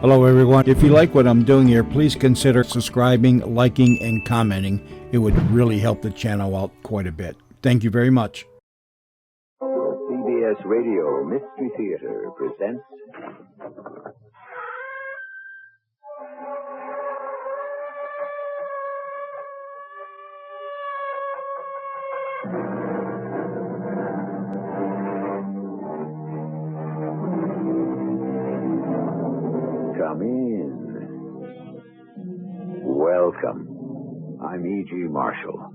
Hello, everyone. If you like what I'm doing here, please consider subscribing, liking, and commenting. It would really help the channel out quite a bit. Thank you very much. The CBS Radio Mystery Theater presents... Come in. Welcome. I'm E.G. Marshall.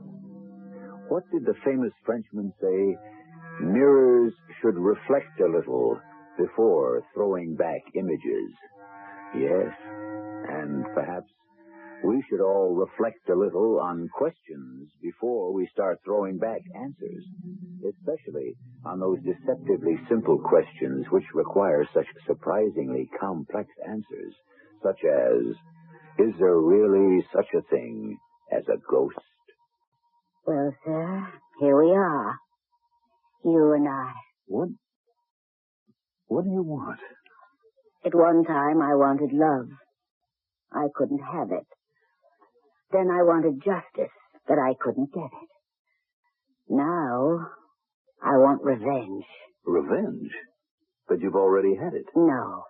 What did the famous Frenchman say? Mirrors should reflect a little before throwing back images. Yes, and perhaps we should all reflect a little on questions before we start throwing back answers, especially on those deceptively simple questions which require such surprisingly complex answers, such as, is there really such a thing as a ghost? Well, sir, here we are. You and I. What do you want? At one time, I wanted love. I couldn't have it. Then I wanted justice, but I couldn't get it. Now, I want revenge. Revenge? But you've already had it. No.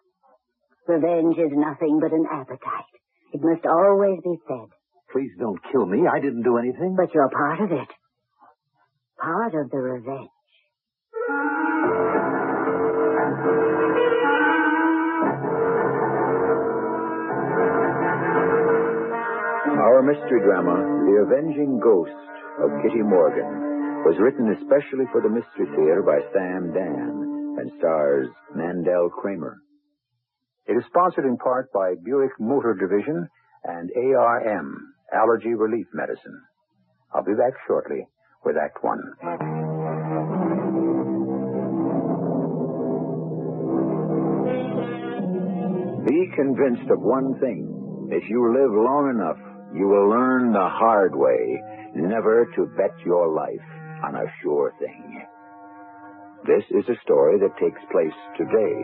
Revenge is nothing but an appetite. It must always be fed. Please don't kill me. I didn't do anything. But you're part of it. Part of the revenge. Our mystery drama, The Avenging Ghost of Kitty Morgan, was written especially for the Mystery Theater by Sam Dan and stars Mandel Kramer. It is sponsored in part by Buick Motor Division and ARM, Allergy Relief Medicine. I'll be back shortly with Act One. Be convinced of one thing. If you live long enough, you will learn the hard way never to bet your life on a sure thing. This is a story that takes place today,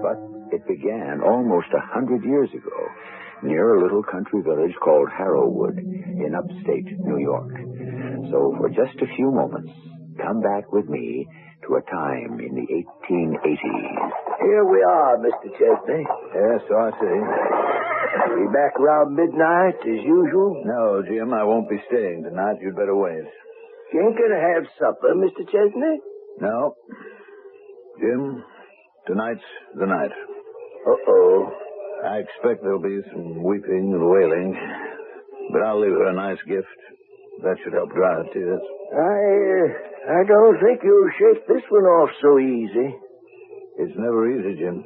but it began almost 100 years ago near a little country village called Harrowwood in upstate New York. So for just a few moments, come back with me to a time in the 1880s. Here we are, Mr. Chesney. Yes, so I see. Be back around midnight as usual? No, Jim, I won't be staying tonight. You'd better wait. You ain't gonna have supper, Mr. Chesney? No. Jim, tonight's the night. Uh-oh. I expect there'll be some weeping and wailing, but I'll leave her a nice gift. That should help dry the tears. I don't think you'll shake this one off so easy. It's never easy, Jim.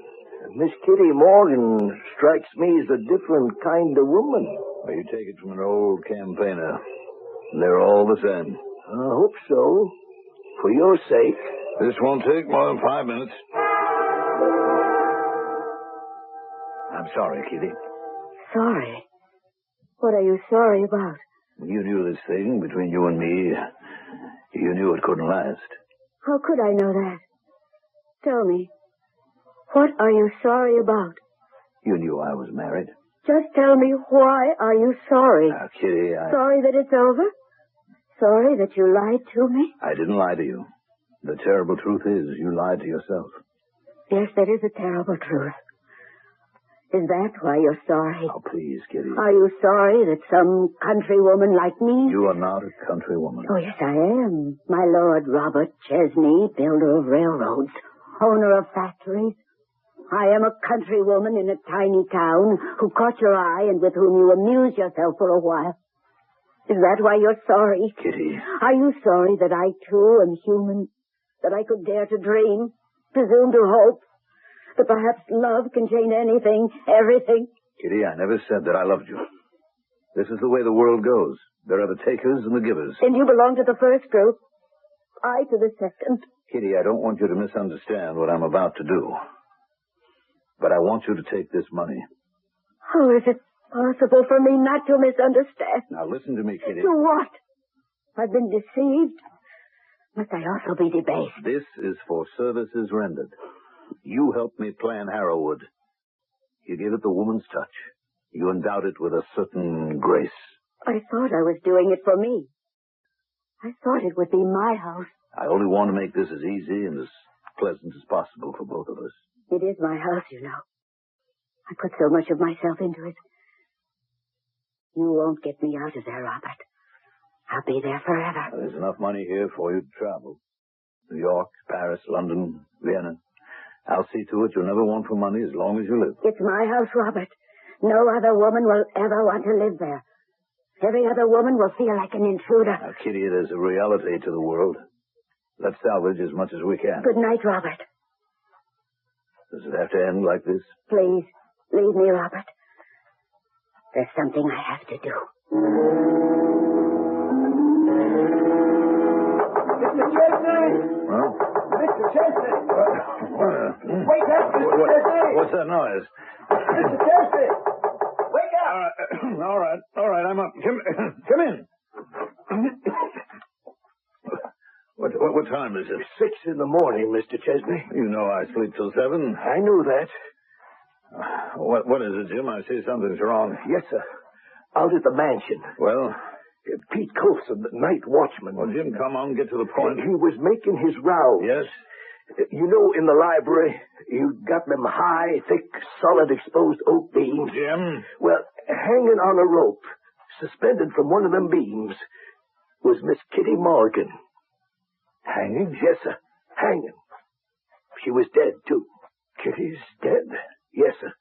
Miss Kitty Morgan strikes me as a different kind of woman. Well, you take it from an old campaigner. They're all the same. I hope so. For your sake. This won't take more than 5 minutes. I'm sorry, Kitty. Sorry? What are you sorry about? You knew this thing between you and me. You knew it couldn't last. How could I know that? Tell me. What are you sorry about? You knew I was married. Just tell me, why are you sorry? Kitty, Sorry that it's over? Sorry that you lied to me? I didn't lie to you. The terrible truth is you lied to yourself. Yes, that is a terrible truth. Is that why you're sorry? Oh, please, Kitty. Are you sorry that some country woman like me... You are not a country woman. Oh, yes, I am. My Lord Robert Chesney, builder of railroads, owner of factories. I am a country woman in a tiny town who caught your eye and with whom you amused yourself for a while. Is that why you're sorry? Kitty. Are you sorry that I, too, am human? That I could dare to dream, presume to hope? That perhaps love can change anything, everything? Kitty, I never said that I loved you. This is the way the world goes. There are the takers and the givers. And you belong to the first group. I to the second. Kitty, I don't want you to misunderstand what I'm about to do. But I want you to take this money. How is it possible for me not to misunderstand? Now listen to me, Kitty. To what? I've been deceived. Must I also be debased? This is for services rendered. You helped me plan Harrowwood. You gave it the woman's touch. You endowed it with a certain grace. I thought I was doing it for me. I thought it would be my house. I only want to make this as easy and as pleasant as possible for both of us. It is my house, you know. I put so much of myself into it. You won't get me out of there, Robert. I'll be there forever. There's enough money here for you to travel. New York, Paris, London, Vienna. I'll see to it you'll never want for money as long as you live. It's my house, Robert. No other woman will ever want to live there. Every other woman will feel like an intruder. Now, Kitty, there's a reality to the world. Let's salvage as much as we can. Good night, Robert. Does it have to end like this? Please, leave me, Robert. There's something I have to do. Mr. Chesney! Well? Mr. Chesney! Wake up, Mr. Chesney! What's that noise? Mr. Chesney! Wake up! All right, I'm up. Come in. What time is it? 6 in the morning, Mr. Chesney. You know I sleep till 7. I knew that. What is it, Jim? I see something's wrong. Yes, sir. Out at the mansion. Well? Pete Colson, the night watchman. Well, Jim, come on, get to the point. He was making his rounds. Yes? You know, in the library, you got them high, thick, solid, exposed oak beams. Jim? Well, hanging on a rope, suspended from one of them beams, was Miss Kitty Morgan. Hanging? Yes, sir. Hanging. She was dead, too. Kitty's dead? Yes, sir.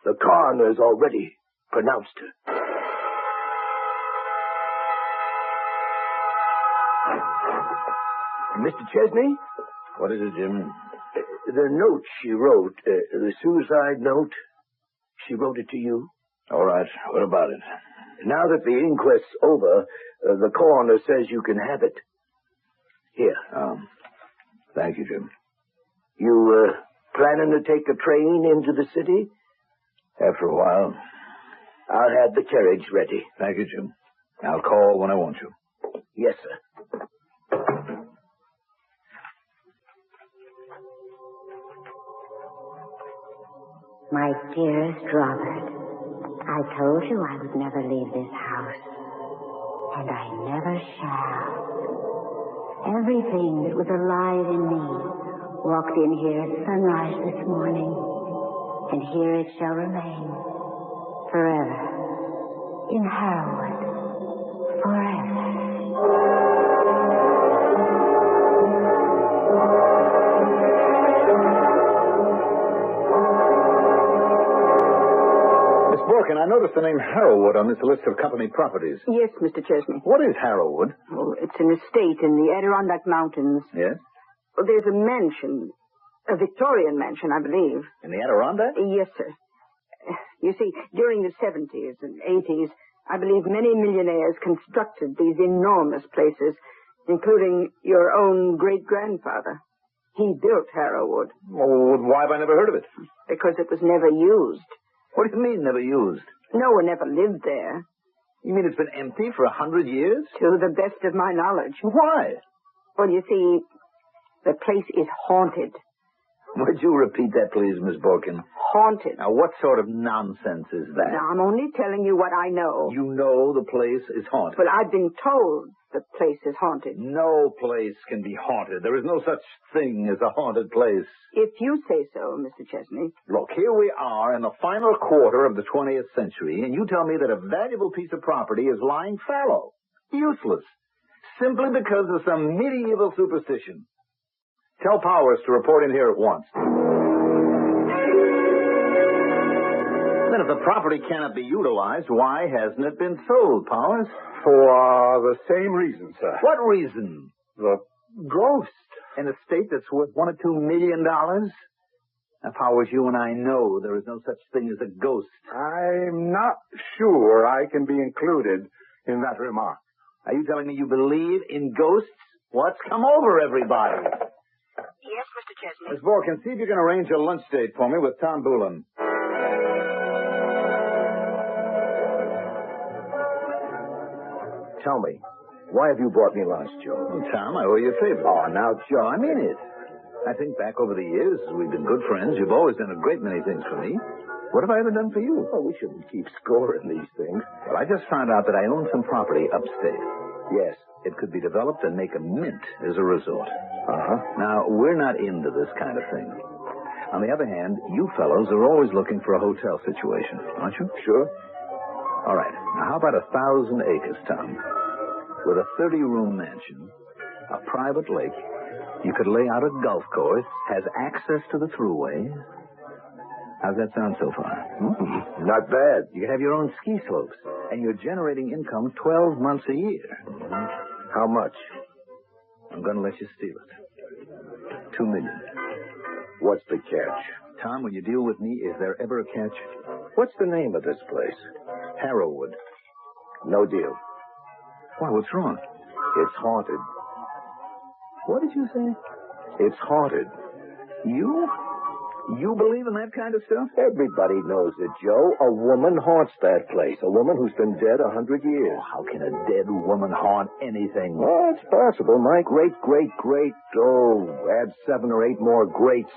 The coroner's already pronounced her. Mr. Chesney? What is it, Jim? The note she wrote, the suicide note, she wrote it to you? All right. What about it? Now that the inquest's over, the coroner says you can have it. Here. Thank you, Jim. You, planning to take a train into the city? After a while. I'll have the carriage ready. Thank you, Jim. I'll call when I want you. Yes, sir. My dearest Robert, I told you I would never leave this house. And I never shall. Everything that was alive in me walked in here at sunrise this morning. And here it shall remain. Forever. In Harrowwood. Forever. Borkin, I noticed the name Harrowwood on this list of company properties. Yes, Mr. Chesney. What is Harrowwood? Oh, it's an estate in the Adirondack Mountains. Yes? Oh, there's a mansion, a Victorian mansion, I believe. In the Adirondack? Yes, sir. You see, during the 70s and 80s, I believe many millionaires constructed these enormous places, including your own great-grandfather. He built Harrowwood. Oh, why have I never heard of it? Because it was never used. What do you mean, never used? No one ever lived there. You mean it's been empty for 100 years? To the best of my knowledge. Why? Well, you see, the place is haunted. Would you repeat that, please, Miss Borkin? Haunted. Now, what sort of nonsense is that? Now, I'm only telling you what I know. You know the place is haunted. Well, I've been told the place is haunted. No place can be haunted. There is no such thing as a haunted place. If you say so, Mr. Chesney. Look, here we are in the final quarter of the 20th century, and you tell me that a valuable piece of property is lying fallow, useless, simply because of some medieval superstition. Tell Powers to report in here at once. Then if the property cannot be utilized, why hasn't it been sold, Powers? For the same reason, sir. What reason? The ghost. An estate that's worth $1 or $2 million? Now, Powers, you and I know there is no such thing as a ghost. I'm not sure I can be included in that remark. Are you telling me you believe in ghosts? What's come over everybody? Yes, Mr. Chesney. Miss Borkin, see if you can arrange a lunch date for me with Tom Boulin. Tell me, why have you brought me lunch, Joe? Well, Tom, I owe you a favor. Oh, now, Joe. I mean it. I think back over the years, we've been good friends. You've always done a great many things for me. What have I ever done for you? Oh, we shouldn't keep score in these things. Well, I just found out that I own some property upstate. Yes, it could be developed and make a mint as a resort. Uh-huh. Now, we're not into this kind of thing. On the other hand, you fellows are always looking for a hotel situation, aren't you? Sure. All right. Now, how about 1,000 acres, Tom? With a 30-room mansion, a private lake, you could lay out a golf course, has access to the thruway. How's that sound so far? Not bad. You could have your own ski slopes, and you're generating income 12 months a year. How much? I'm going to let you steal it. $2 million. What's the catch? Tom, when you deal with me, is there ever a catch? What's the name of this place? Harrowwood. No deal. Why, what's wrong? It's haunted. What did you say? It's haunted. You? You believe in that kind of stuff? Everybody knows it, Joe. A woman haunts that place. A woman who's been dead 100 years. Oh, how can a dead woman haunt anything? Well, it's possible. My great, add 7 or 8 more greats.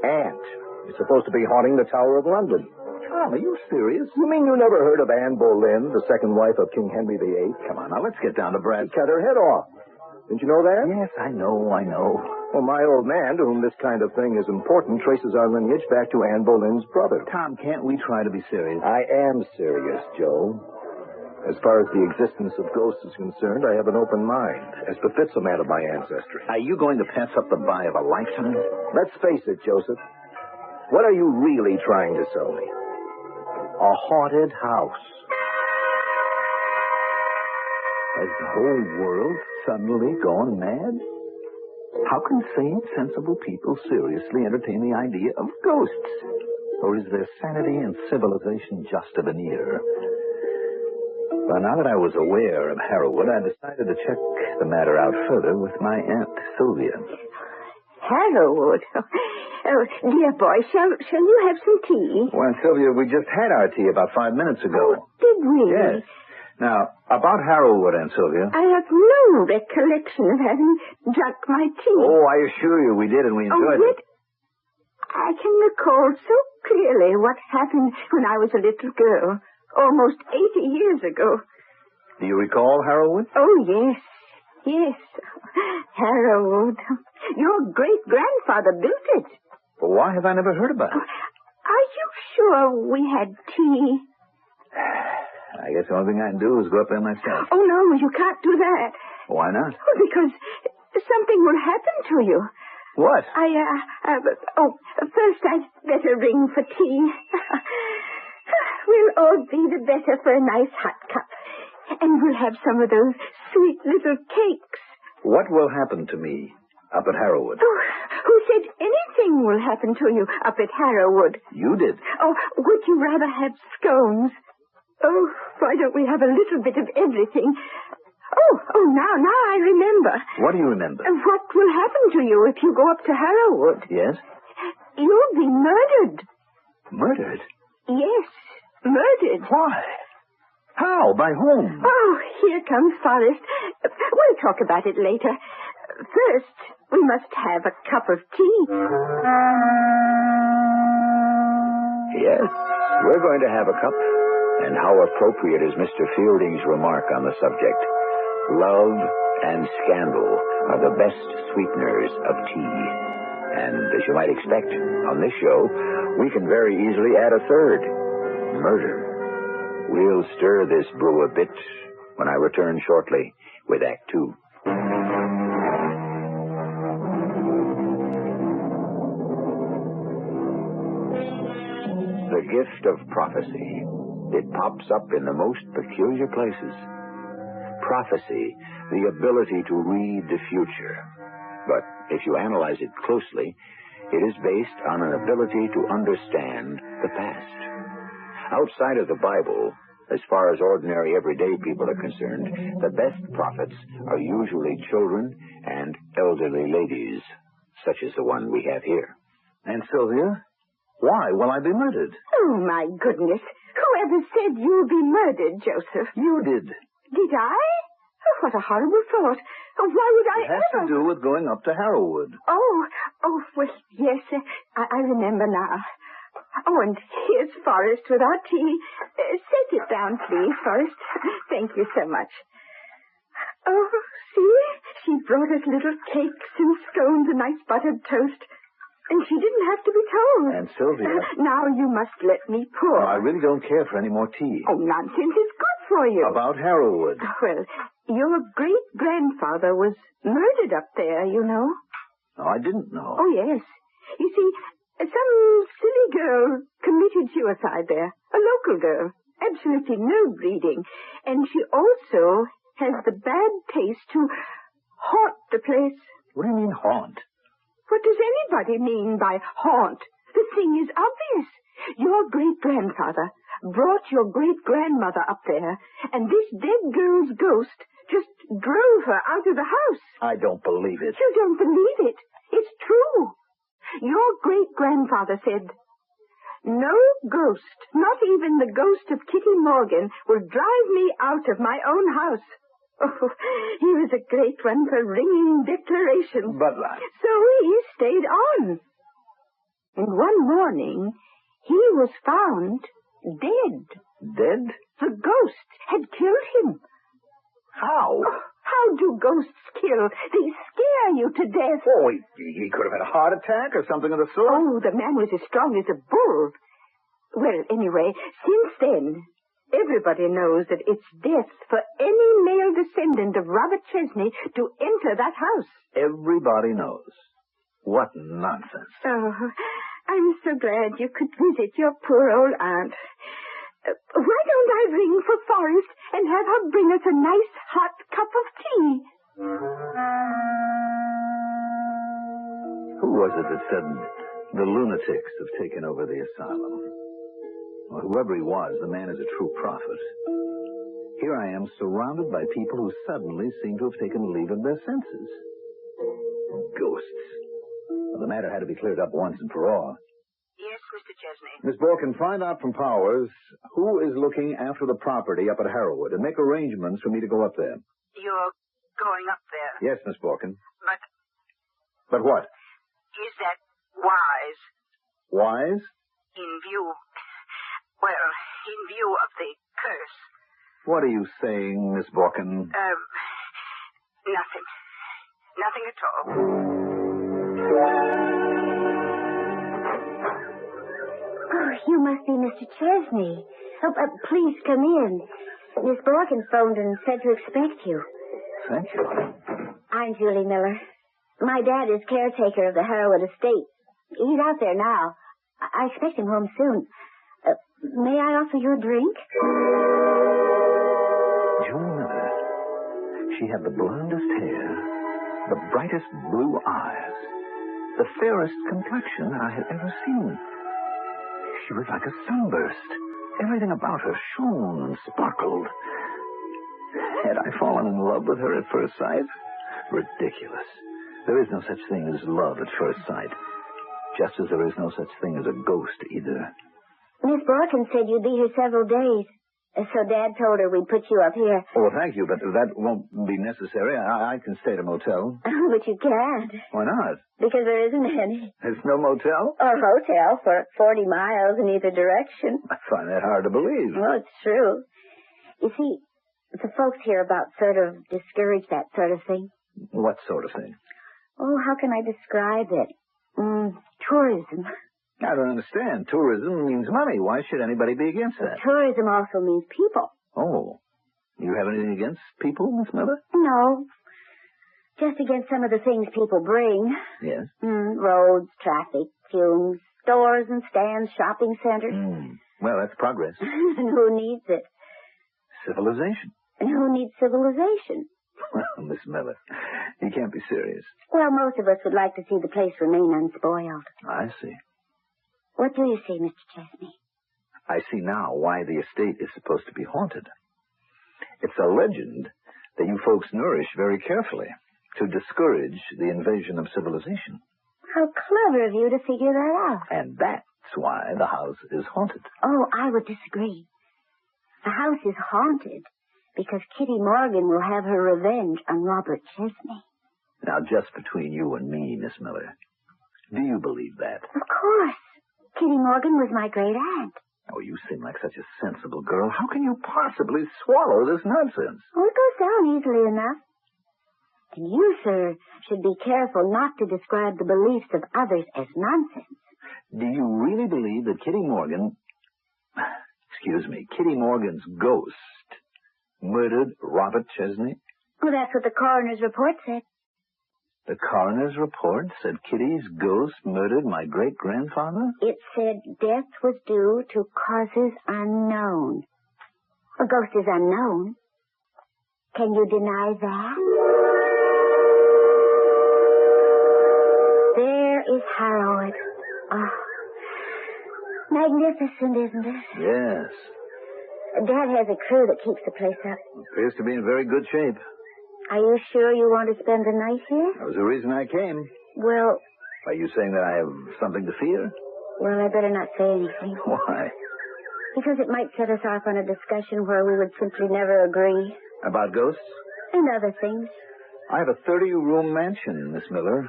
Aunt is supposed to be haunting the Tower of London. Tom, are you serious? You mean you never heard of Anne Boleyn, the second wife of King Henry VIII? Come on, now let's get down to brass. She cut her head off. Didn't you know that? Yes, I know. Well, my old man, to whom this kind of thing is important, traces our lineage back to Anne Boleyn's brother. Tom, can't we try to be serious? I am serious, Joe. As far as the existence of ghosts is concerned, I have an open mind, as befits a man of my ancestry. Are you going to pass up the buy of a lifetime? Let's face it, Joseph. What are you really trying to sell me? A haunted house. Has the whole world suddenly gone mad? How can sane, sensible people seriously entertain the idea of ghosts? Or is their sanity and civilization just a veneer? Well, now that I was aware of Harrowwood, I decided to check the matter out further with my Aunt Sylvia. Harrowwood? Oh, dear boy, shall you have some tea? Well, Sylvia, we just had our tea about 5 minutes ago. Oh, did we? Yes. Now, about Harrowwood, Aunt Sylvia. I have no recollection of having drunk my tea. Oh, I assure you we did, and we enjoyed it. I can recall so clearly what happened when I was a little girl, almost 80 years ago. Do you recall Harrowwood? Oh, yes. Harrowwood. Your great-grandfather built it. Well, why have I never heard about it? Are you sure we had tea? I guess the only thing I can do is go up there myself. Oh, no, you can't do that. Why not? Oh, because something will happen to you. What? First I'd better ring for tea. We'll all be the better for a nice hot cup. And we'll have some of those sweet little cakes. What will happen to me up at Harrowwood? Oh, who said anything will happen to you up at Harrowwood? You did. Oh, would you rather have scones? Oh, why don't we have a little bit of everything? Oh, now I remember. What do you remember? What will happen to you if you go up to Harrowwood? Yes? You'll be murdered. Murdered? Yes, murdered. Why? How? By whom? Oh, here comes Forrest. We'll talk about it later. First, we must have a cup of tea. Yes, we're going to have a cup. And how appropriate is Mr. Fielding's remark on the subject. Love and scandal are the best sweeteners of tea. And as you might expect, on this show, we can very easily add a third. Murder. We'll stir this brew a bit when I return shortly with Act 2. The gift of prophecy. It pops up in the most peculiar places. Prophecy, the ability to read the future. But if you analyze it closely, it is based on an ability to understand the past. Outside of the Bible, as far as ordinary everyday people are concerned, the best prophets are usually children and elderly ladies, such as the one we have here. And Sylvia, why will I be murdered? Oh, my goodness. Whoever said you'll be murdered, Joseph? You did. Did I? Oh, what a horrible thought. Oh, why would I It has to do with going up to Harrowwood. Oh, well, yes, I remember now. Oh, and here's Forrest with our tea. Set it down, please, Forrest. Thank you so much. Oh, see? She brought us little cakes and scones and nice buttered toast. And she didn't have to be told. And Sylvia... Now you must let me pour. I really don't care for any more tea. Oh, nonsense. It's good for you. About Harrowwood. Well, your great-grandfather was murdered up there, you know. Oh, I didn't know. Oh, yes. You see, some silly girl committed suicide there. A local girl. Absolutely no breeding. And she also has the bad taste to haunt the place. What do you mean, haunt? What does anybody mean by haunt? The thing is obvious. Your great-grandfather brought your great-grandmother up there, and this dead girl's ghost just drove her out of the house. I don't believe it. You don't believe it. It's true. Your great-grandfather said, "No ghost, not even the ghost of Kitty Morgan, will drive me out of my own house." Oh, he was a great one for ringing declarations. But... So he stayed on. And one morning, he was found dead. Dead? The ghost had killed him. How? Oh, how do ghosts kill? They scare you to death. Oh, he could have had a heart attack or something of the sort. Oh, the man was as strong as a bull. Well, anyway, since then, everybody knows that it's death for any male descendant of Robert Chesney to enter that house. Everybody knows. What nonsense. Oh, I'm so glad you could visit your poor old aunt. Why don't I ring for Forrest and have her bring us a nice hot cup of tea? Who was it that said the lunatics have taken over the asylum? Well, whoever he was, the man is a true prophet. Here I am surrounded by people who suddenly seem to have taken leave of their senses. Ghosts. Well, the matter had to be cleared up once and for all. Yes, Mr. Chesney. Miss Borkin, find out from Powers who is looking after the property up at Harrowwood and make arrangements for me to go up there. You're going up there? Yes, Miss Borkin. But But what? is that wise? Wise? In view of the curse. What are you saying, Miss Borkin? Nothing. Nothing at all. Oh, you must be Mr. Chesney. Oh, please come in. Miss Borkin phoned and said to expect you. Thank you. I'm Julie Miller. My dad is caretaker of the Harrowwood estate. He's out there now. I expect him home soon. May I offer you a drink? Julie Miller. She had the blondest hair, the brightest blue eyes, the fairest complexion I had ever seen. She was like a sunburst. Everything about her shone and sparkled. Had I fallen in love with her at first sight? Ridiculous. There is no such thing as love at first sight. Just as there is no such thing as a ghost either. Miss Borkin said you'd be here several days. So Dad told her we'd put you up here. Oh, well, thank you, but that won't be necessary. I can stay at a motel. But you can't. Why not? Because there isn't any. There's no motel? Or hotel for 40 miles in either direction. I find that hard to believe. Well, it's true. You see, the folks here about sort of discourage that sort of thing. What sort of thing? Oh, how can I describe it? Tourism. I don't understand. Tourism means money. Why should anybody be against that? Tourism also means people. Oh. You have anything against people, Miss Miller? No. Just against some of the things people bring. Yes. Roads, traffic, fumes, stores and stands, shopping centers. Well, that's progress. And who needs it? Civilization. And who needs civilization? Well, Miss Miller, you can't be serious. Well, most of us would like to see the place remain unspoiled. I see. What do you see, Mr. Chesney? I see now why the estate is supposed to be haunted. It's a legend that you folks nourish very carefully to discourage the invasion of civilization. How clever of you to figure that out. And that's why the house is haunted. Oh, I would disagree. The house is haunted because Kitty Morgan will have her revenge on Robert Chesney. Now, just between you and me, Miss Miller, do you believe that? Of course. Kitty Morgan was my great-aunt. Oh, you seem like such a sensible girl. How can you possibly swallow this nonsense? Oh, it goes down easily enough. And you, sir, should be careful not to describe the beliefs of others as nonsense. Do you really believe that Kitty Morgan's ghost murdered Robert Chesney? Well, that's what the coroner's report said. The coroner's report said Kitty's ghost murdered my great-grandfather? It said death was due to causes unknown. A ghost is unknown. Can you deny that? There is Harrowwood. Oh, magnificent, isn't it? Yes. Dad has a crew that keeps the place up. Appears to be in very good shape. Are you sure you want to spend the night here? That was the reason I came. Well, Are you saying that I have something to fear? well, I better not say anything. Why? Because it might set us off on a discussion where we would simply never agree. About ghosts? And other things. I have a 30-room mansion, Miss Miller.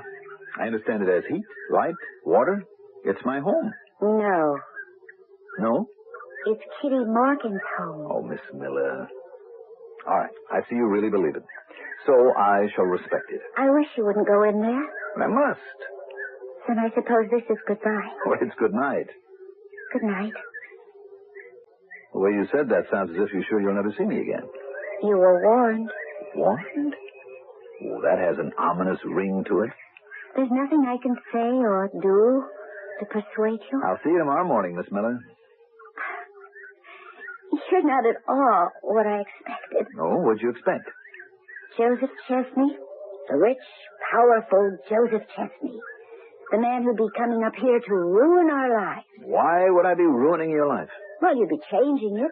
I understand it has heat, light, water. It's my home. No. No? It's Kitty Morgan's home. Oh, Miss Miller. All right. I see you really believe it. So I shall respect it. I wish you wouldn't go in there. But I must. Then I suppose this is goodbye. Well, it's good night. Good night. The way you said that sounds as if you're sure you'll never see me again. You were warned. Warned? Oh, that has an ominous ring to it. There's nothing I can say or do to persuade you. I'll see you tomorrow morning, Miss Miller. You're not at all what I expected. Oh, what'd you expect? Joseph Chesney, the rich, powerful Joseph Chesney, the man who'd be coming up here to ruin our lives. Why would I be ruining your life? Well, you'd be changing it.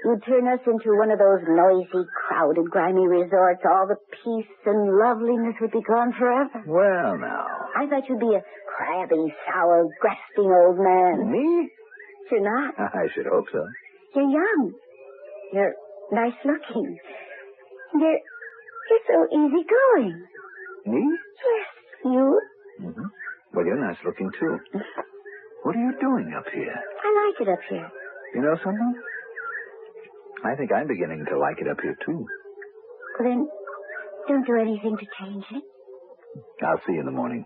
You'd turn us into one of those noisy, crowded, grimy resorts. All the peace and loveliness would be gone forever. Well, now. I thought you'd be a crabby, sour, grasping old man. Me? You're not. I should hope so. You're young. You're nice looking. You're so easygoing. Me? Yes, you. Mm-hmm. Well, you're nice looking, too. What are you doing up here? I like it up here. You know something? I think I'm beginning to like it up here, too. Well, then, don't do anything to change it. I'll see you in the morning.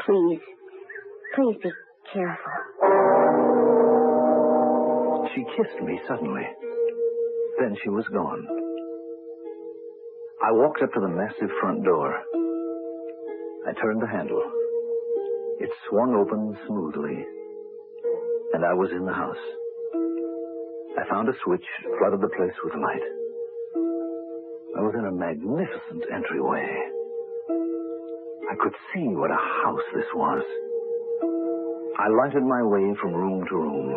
Please be careful. She kissed me suddenly. Then she was gone. I walked up to the massive front door. I turned the handle. It swung open smoothly, and I was in the house. I found a switch, flooded the place with light. I was in a magnificent entryway. I could see what a house this was. I lighted my way from room to room.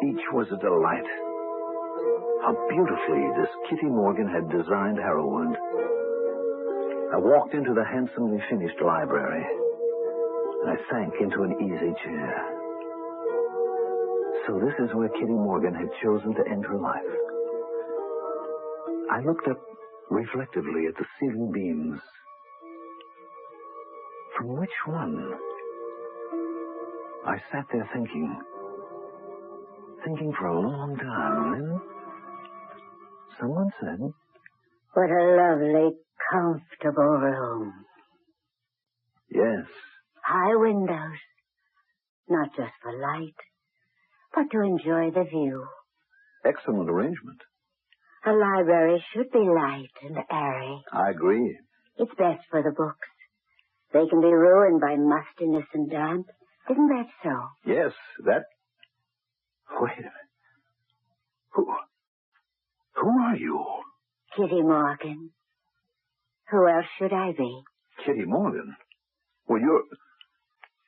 Each was a delight. How beautifully this Kitty Morgan had designed Harrowwood. I walked into the handsomely finished library, and I sank into an easy chair. So this is where Kitty Morgan had chosen to end her life. I looked up reflectively at the ceiling beams. From which one? I sat there thinking for a long time, and then someone said, What a lovely, comfortable room. Yes. High windows. Not just for light, but to enjoy the view. Excellent arrangement. A library should be light and airy. I agree. It's best for the books. They can be ruined by mustiness and damp. Isn't that so? Yes, that... Wait a minute. Who are you? Kitty Morgan. Who else should I be? Kitty Morgan? Well,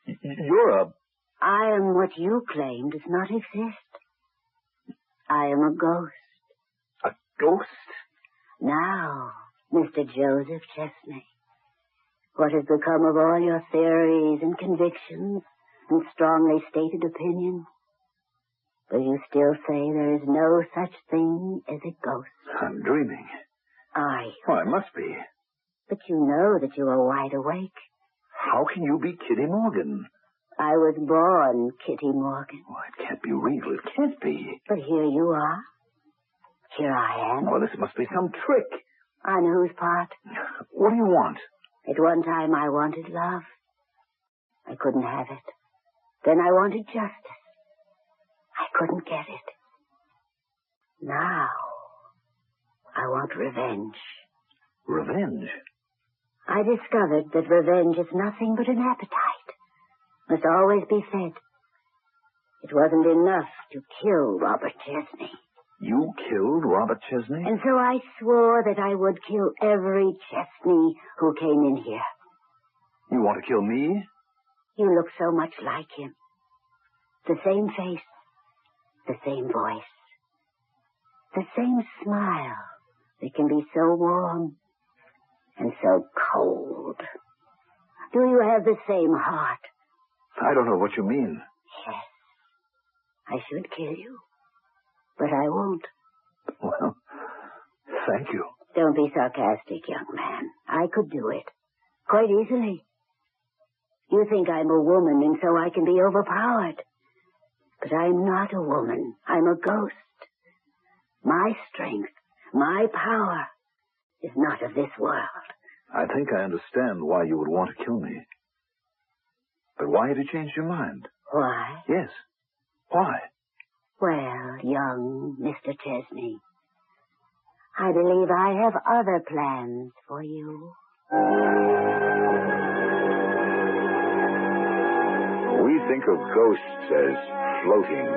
you're a... I am what you claim does not exist. I am a ghost. A ghost? Now, Mr. Joseph Chesney, what has become of all your theories and convictions and strongly stated opinions? Do you still say there is no such thing as a ghost? I'm dreaming. Are you? Oh, I must be. But you know that you are wide awake. How can you be Kitty Morgan? I was born Kitty Morgan. Oh, it can't be real. It can't be. But here you are. Here I am. Oh, this must be some trick. On whose part? What do you want? At one time I wanted love. I couldn't have it. Then I wanted justice. I couldn't get it. Now, I want revenge. Revenge? I discovered that revenge is nothing but an appetite. Must always be fed. It wasn't enough to kill Robert Chesney. You killed Robert Chesney? And so I swore that I would kill every Chesney who came in here. You want to kill me? You look so much like him. The same face, the same voice, the same smile that can be so warm and so cold. Do you have the same heart? I don't know what you mean. Yes. I should kill you, but I won't. Well, thank you. Don't be sarcastic, young man. I could do it. Quite easily. You think I'm a woman and so I can be overpowered. But I'm not a woman. I'm a ghost. My strength, my power is not of this world. I think I understand why you would want to kill me. But why have you changed your mind? Why? Yes. Why? Well, young Mr. Chesney, I believe I have other plans for you. We think of ghosts as floating,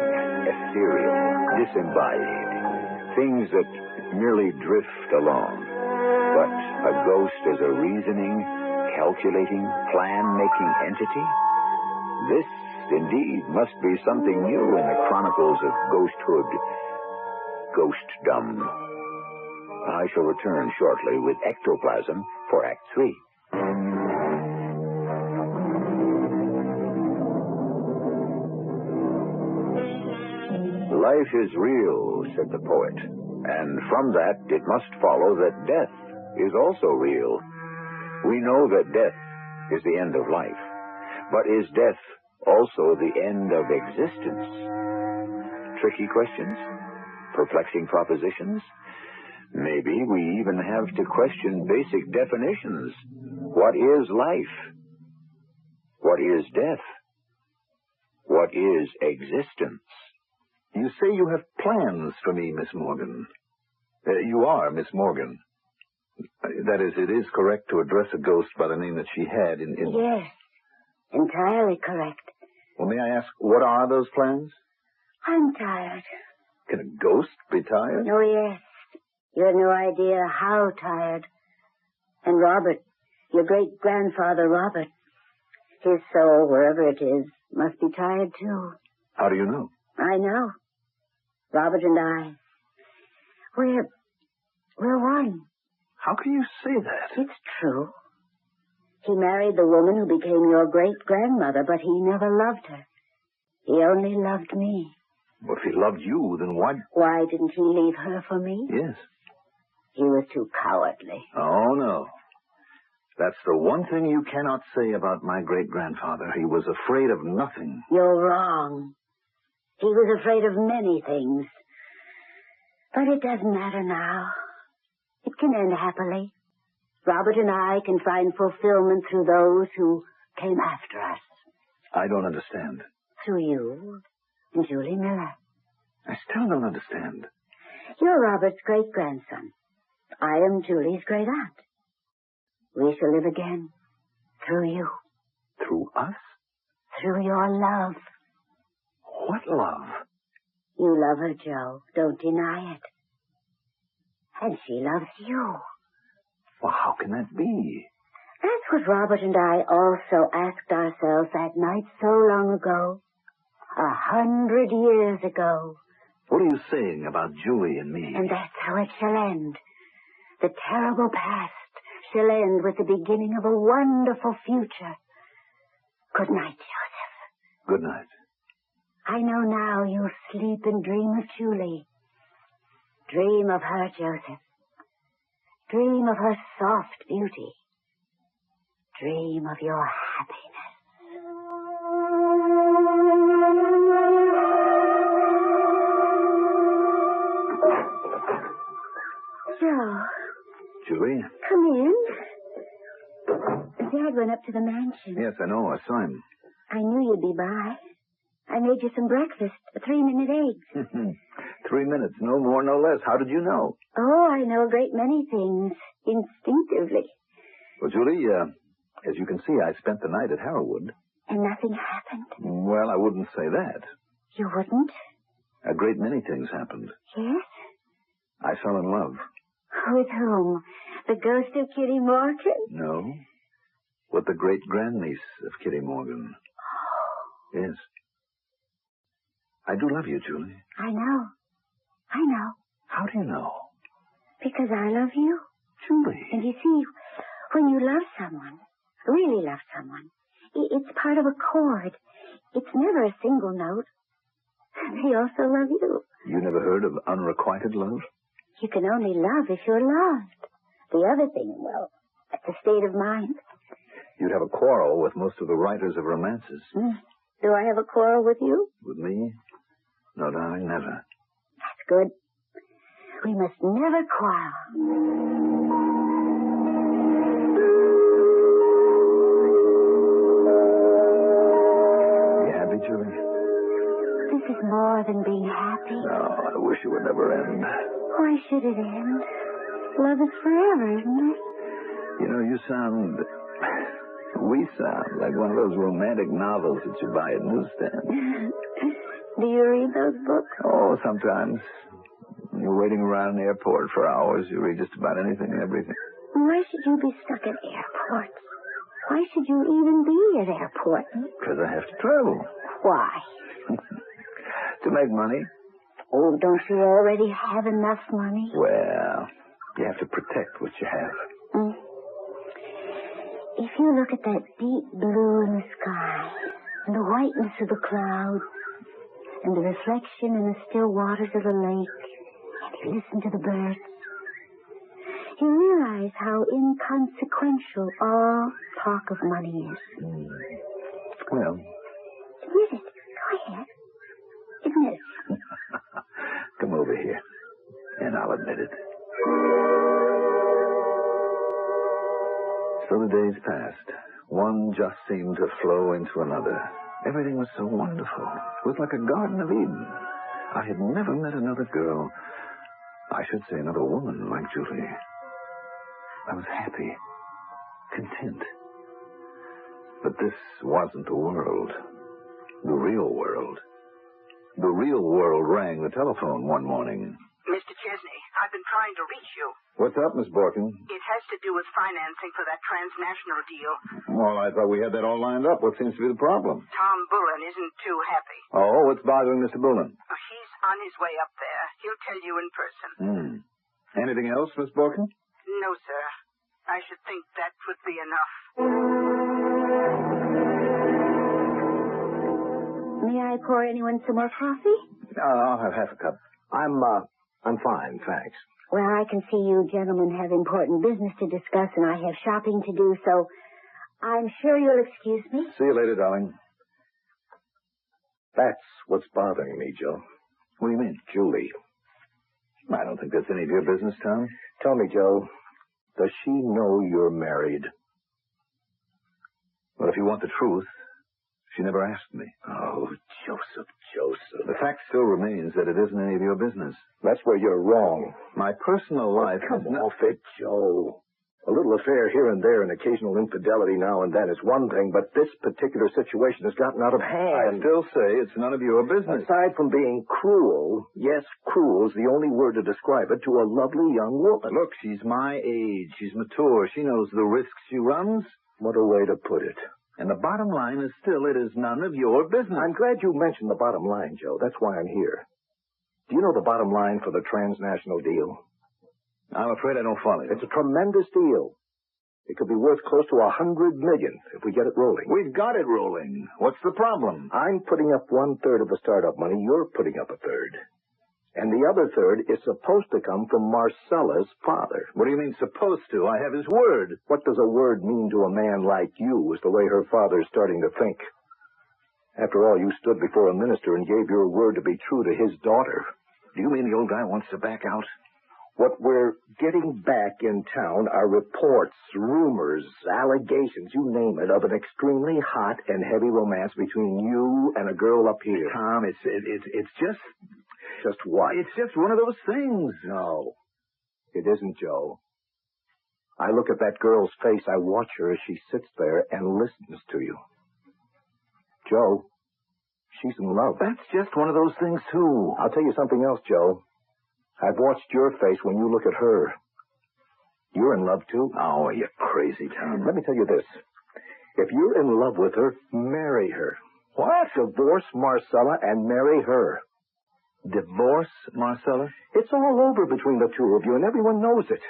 ethereal, disembodied, things that merely drift along. But a ghost as a reasoning, calculating, plan-making entity? This, indeed, must be something new in the chronicles of ghosthood, ghostdom. I shall return shortly with Ectoplasm for Act 3. Life is real, said the poet, and from that it must follow that death is also real. We know that death is the end of life, but is death also the end of existence? Tricky questions? Perplexing propositions? Maybe we even have to question basic definitions. What is life? What is death? What is existence? You say you have plans for me, Miss Morgan. You are Miss Morgan. That is, it is correct to address a ghost by the name that she had in... Yes, entirely correct. Well, may I ask, what are those plans? I'm tired. Can a ghost be tired? Oh, yes. You have no idea how tired. And Robert, your great-grandfather Robert, his soul, wherever it is, must be tired, too. How do you know? I know. Robert and I, we're one. How can you say that? It's true. He married the woman who became your great-grandmother, but he never loved her. He only loved me. Well, if he loved you, then why... Why didn't he leave her for me? Yes. He was too cowardly. Oh, no. That's the one thing you cannot say about my great-grandfather. He was afraid of nothing. You're wrong. He was afraid of many things. But it doesn't matter now. It can end happily. Robert and I can find fulfillment through those who came after us. I don't understand. Through you and Julie Miller. I still don't understand. You're Robert's great-grandson. I am Julie's great-aunt. We shall live again. Through you. Through us? Through your love. What love? You love her, Joe. Don't deny it. And she loves you. Well, how can that be? That's what Robert and I also asked ourselves that night so long ago. 100 years ago. What are you saying about Julie and me? And that's how it shall end. The terrible past shall end with the beginning of a wonderful future. Good night, Joseph. Good night. I know now you'll sleep and dream of Julie. Dream of her, Joseph. Dream of her soft beauty. Dream of your happiness. went up to the mansion. Yes, I know. I saw him. I knew you'd be by. I made you some breakfast, 3-minute eggs. 3 minutes, no more, no less. How did you know? Oh, I know a great many things, instinctively. Well, Julie, as you can see, I spent the night at Harrowwood. And nothing happened. Well, I wouldn't say that. You wouldn't? A great many things happened. Yes? I fell in love. With whom? The ghost of Kitty Morgan? No. With the great-grandniece of Kitty Morgan. Yes. I do love you, Julie. I know. I know. How do you know? Because I love you. Julie. And you see, when you love someone, really love someone, it's part of a chord. It's never a single note. They also love you. You never heard of unrequited love? You can only love if you're loved. The other thing, well, that's a state of mind. You'd have a quarrel with most of the writers of romances. Do I have a quarrel with you? With me? No, darling, never. That's good. We must never quarrel. You happy, Julie? This is more than being happy. No, I wish it would never end. Why should it end? Love is forever, isn't it? You know, we sound like one of those romantic novels that you buy at newsstands. Do you read those books? Oh, sometimes. When you're waiting around an airport for hours, you read just about anything and everything. Why should you be stuck at airports? Why should you even be at airports? Because I have to travel. Why? To make money. Oh, don't you already have enough money? Well, you have to protect what you have. If you look at that deep blue in the sky, and the whiteness of the clouds, and the reflection in the still waters of the lake, and you listen to the birds, you realize how inconsequential all talk of money is. Well. Admit it. Go ahead. Admit it. Come over here, and I'll admit it. So the days passed. One just seemed to flow into another. Everything was so wonderful. It was like a Garden of Eden. I had never met another girl, I should say another woman like Julie. I was happy, content. But this wasn't the world. The real world. The real world rang the telephone one morning. Mr. Chesney, I've been trying to reach you. What's up, Miss Borkin? It has to do with financing for that transnational deal. Well, I thought we had that all lined up. What seems to be the problem? Tom Bullen isn't too happy. Oh, what's bothering Mr. Bullen? He's on his way up there. He'll tell you in person. Anything else, Miss Borkin? No, sir. I should think that would be enough. May I pour anyone some more coffee? I'll have half a cup. I'm fine, thanks. Well, I can see you gentlemen have important business to discuss, and I have shopping to do, so I'm sure you'll excuse me. See you later, darling. That's what's bothering me, Joe. What do you mean? Julie. I don't think that's any of your business, Tom. Tell me, Joe, does she know you're married? Well, if you want the truth, she never asked me. Oh, Joseph. The fact still remains that it isn't any of your business. That's where you're wrong. My personal life Come is off it, Joe. A little affair here and there and occasional infidelity now and then is one thing, but this particular situation has gotten out of hand. I still say it's none of your business. Aside from being cruel, yes, cruel is the only word to describe it, to a lovely young woman. Look, she's my age. She's mature. She knows the risks she runs. What a way to put it. And the bottom line is still, it is none of your business. I'm glad you mentioned the bottom line, Joe. That's why I'm here. Do you know the bottom line for the transnational deal? I'm afraid I don't follow you. It's a tremendous deal. It could be worth close to $100 million if we get it rolling. We've got it rolling. What's the problem? I'm putting up 1/3 of the startup money. You're putting up 1/3. And the other 1/3 is supposed to come from Marcella's father. What do you mean, supposed to? I have his word. What does a word mean to a man like you is the way her father's starting to think. After all, you stood before a minister and gave your word to be true to his daughter. Do you mean the old guy wants to back out? What we're getting back in town are reports, rumors, allegations, you name it, of an extremely hot and heavy romance between you and a girl up here. Tom, it's just... Just what? It's just one of those things. No, it isn't, Joe. I look at that girl's face. I watch her as she sits there and listens to you. Joe, she's in love. That's just one of those things, too. I'll tell you something else, Joe. I've watched your face when you look at her. You're in love, too. Oh, you're crazy, Tom. Let me tell you this. If you're in love with her, marry her. What? Divorce Marcella and marry her. Divorce, Marcella? It's all over between the two of you, and everyone knows it.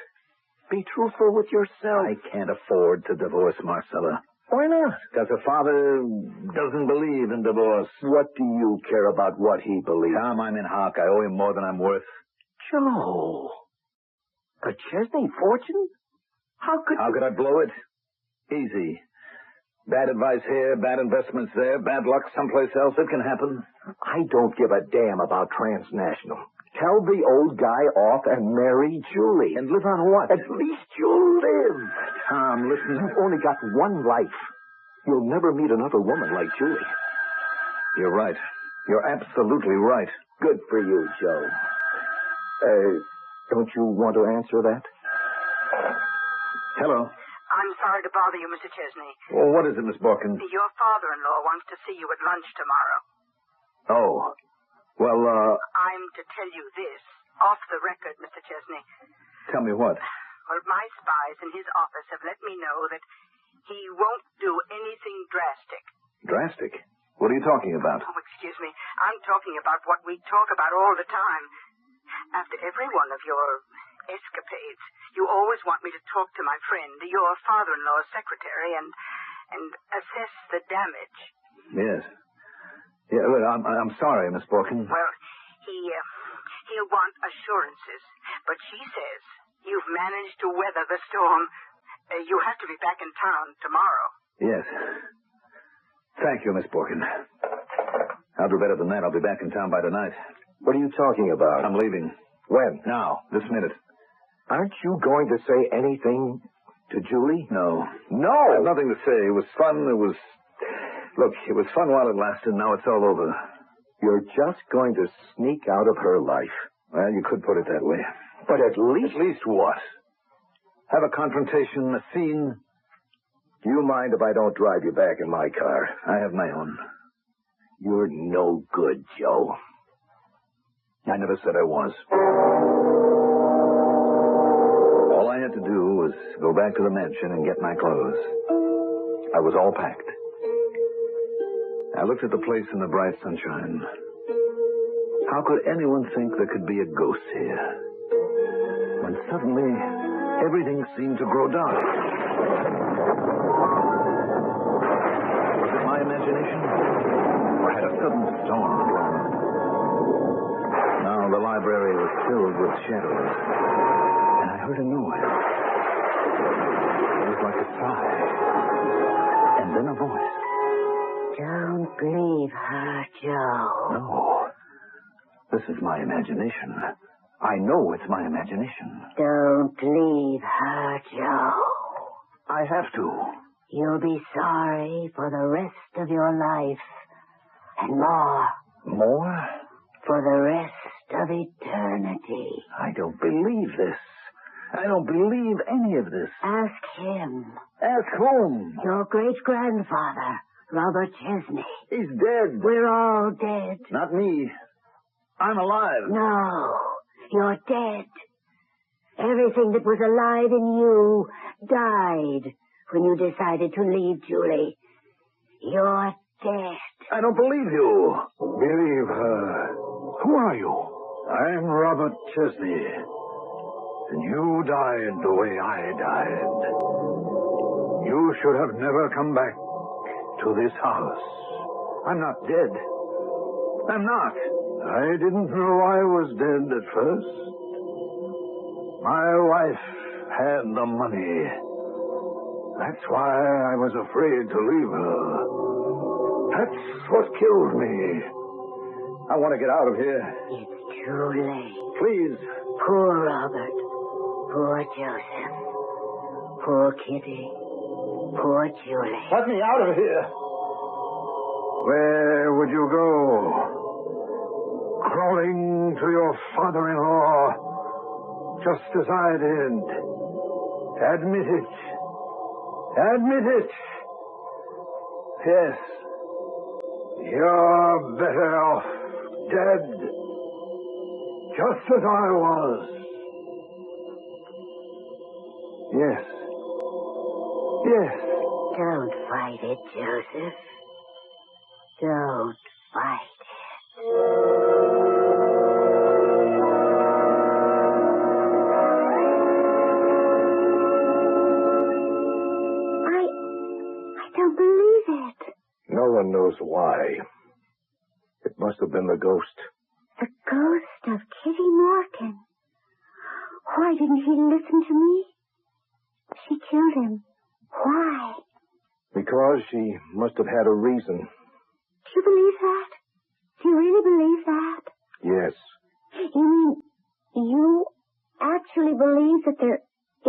Be truthful with yourself. I can't afford to divorce Marcella. Why not? Because her father doesn't believe in divorce. What do you care about what he believes? Tom, I'm in hock. I owe him more than I'm worth. Joe. A Chesney fortune? How could I blow it? Easy. Bad advice here, bad investments there, bad luck someplace else. It can happen. I don't give a damn about transnational. Tell the old guy off and marry Julie. And live on what? At least you'll live. Tom, listen. You've only got one life. You'll never meet another woman like Julie. You're right. You're absolutely right. Good for you, Joe. Don't you want to answer that? Hello. I'm sorry to bother you, Mr. Chesney. Well, what is it, Miss Borkin? Your father-in-law wants to see you at lunch tomorrow. Oh. Well, I'm to tell you this, off the record, Mr. Chesney. Tell me what? Well, my spies in his office have let me know that he won't do anything drastic. Drastic? What are you talking about? Oh, excuse me. I'm talking about what we talk about all the time. After every one of your escapades, you always want me to talk to my friend, your father-in-law's secretary, and assess the damage. Yes. Yeah, well, I'm sorry, Miss Borkin. Well, he'll want assurances, but she says you've managed to weather the storm. You have to be back in town tomorrow. Yes. Thank you, Miss Borkin. I'll do better than that. I'll be back in town by tonight. What are you talking about? I'm leaving. When? Now, this minute. Aren't you going to say anything to Julie? No. No! I have nothing to say. It was fun. Look, it was fun while it lasted. Now it's all over. You're just going to sneak out of her life. Well, you could put it that way. But at least... At least what? Have a confrontation, a scene? Do you mind if I don't drive you back in my car? I have my own. You're no good, Joe. I never said I was. All I had to do was go back to the mansion and get my clothes. I was all packed. I looked at the place in the bright sunshine. How could anyone think there could be a ghost here? When suddenly, everything seemed to grow dark. Was it my imagination? Or had a sudden storm blown? Now the library was filled with shadows. And I heard a noise. It was like a sigh. And then a voice. Don't leave her, Joe. No. This is my imagination. I know it's my imagination. Don't leave her, Joe. I have to. You'll be sorry for the rest of your life. And more. More? For the rest of eternity. I don't believe this. I don't believe any of this. Ask him. Ask whom? Your great-grandfather, Robert Chesney. He's dead. We're all dead. Not me. I'm alive. No, you're dead. Everything that was alive in you died when you decided to leave Julie. You're dead. I don't believe you. Believe her. Who are you? I'm Robert Chesney. And you died the way I died. You should have never come back to this house. I'm not dead. I'm not. I didn't know I was dead at first. My wife had the money. That's why I was afraid to leave her. That's what killed me. I want to get out of here. It's too late. Please, Poor Robert. Poor Joseph. Poor Kitty. Poor Julie. Let me out of here. Where would you go? Crawling to your father-in-law, just as I did. Admit it. Admit it. Yes. You're better off dead. Just as I was. Yes. Yes. Don't fight it, Joseph. Don't fight it. I don't believe it. No one knows why. It must have been the ghost. The ghost of Kitty Morgan. Why didn't he listen to me? She killed him. Why? Because she must have had a reason. Do you believe that? Do you really believe that? Yes. You mean you actually believe that there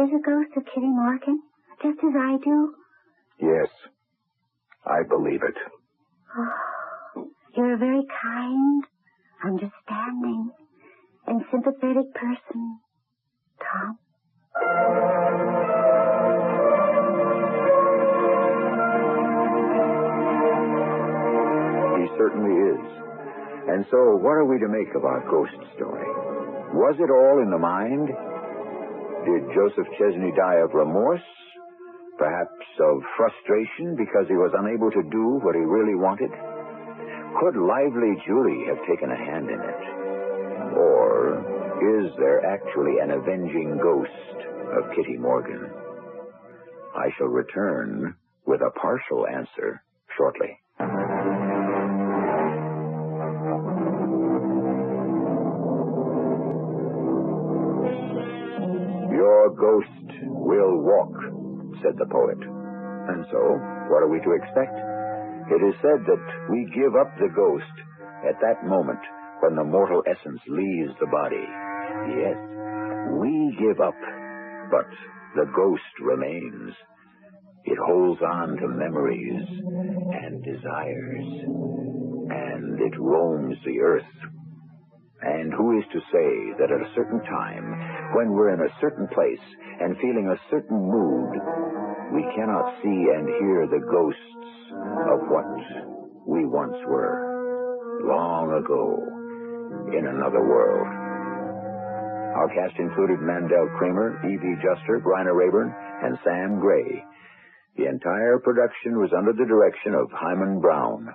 is a ghost of Kitty Morgan, just as I do? Yes. I believe it. Oh, you're a very kind, understanding, and sympathetic person, Tom. He certainly is. And so, what are we to make of our ghost story? Was it all in the mind? Did Joseph Chesney die of remorse? Perhaps of frustration because he was unable to do what he really wanted? Could lively Julie have taken a hand in it? Or is there actually an avenging ghost of Kitty Morgan? I shall return with a partial answer shortly. Your ghost will walk, said the poet. And so, what are we to expect? It is said that we give up the ghost at that moment when the mortal essence leaves the body. Yes, we give up, but the ghost remains. It holds on to memories and desires, and it roams the earth. And who is to say that at a certain time, when we're in a certain place and feeling a certain mood, we cannot see and hear the ghosts of what we once were, long ago, in another world. Our cast included Mandel Kramer, Evie Juster, Bryna Raeburn, and Sam Gray. The entire production was under the direction of Hyman Brown.